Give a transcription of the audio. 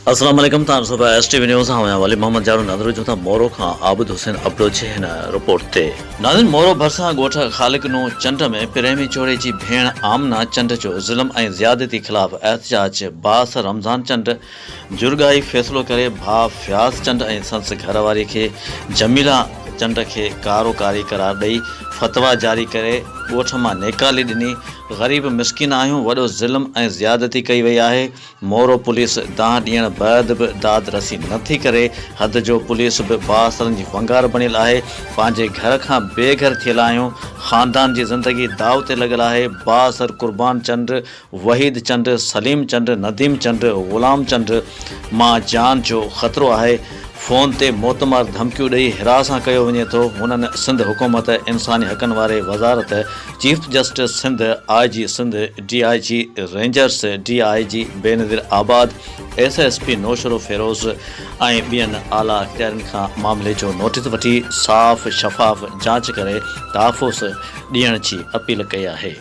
अस्सलाम वालेकुम तारसोबा STV news हां वाले मोहम्मद जारू नदरू जो था मोरो खां आबिद हुसैन अप्रोच हिन रिपोर्ट ते नाज़िन मोरो भरसा गोठ खालिक नु चंड में प्रेमी चोड़े जी भेण आमना चंड जो ज़ुल्म ऐं ज़्यादती खिलाफ़ एहतजाज बास रमज़ान चंड जुर्गाई फ़ैसिलो करे भा फ्याज़ चंड ऐं संस घरवारी के जमीला चंड के कारोकारी करार ॾेई फतवा जारी करे ॻोठ मां नेकाली ॾिनी। ग़रीब मिसकिन आहियूं, वॾो ज़ुल्म ऐं ज़्यादती कई वई आहे। मोरो पुलिस दाह ॾियण बैदि बि दाद रसी नथी करे। हद जो पुलिस बि बासरनि जी वंगार बणियल आहे। पंहिंजे घर खां बेघर थियल आहियूं। ख़ानदान जी ज़िंदगी दाव ते लॻल आहे। बासर कुर्बान चंड, वहीद चंड, सलीम चंड, नदीम चंड, ग़ुलाम चंड मां जान जो ख़तरो आहे। फ़ोन ते मोतमार धमकियूं ॾेई हिरासां कयो वञे थो। हुननि सिंध हुकूमत, इंसानी हक़नि वारे वज़ारत, chief justice Sindh, IG Sindh, DIG rangers, DIG Benazirabad, SSP Naushahro Feroz ऐं ॿियनि आला अख़्तियारनि खां मामले जो नोटिस वठी साफ़ शफ़ाफ़ जांच करे तहफ़ुज़ ॾियण जी अपील कई आहे।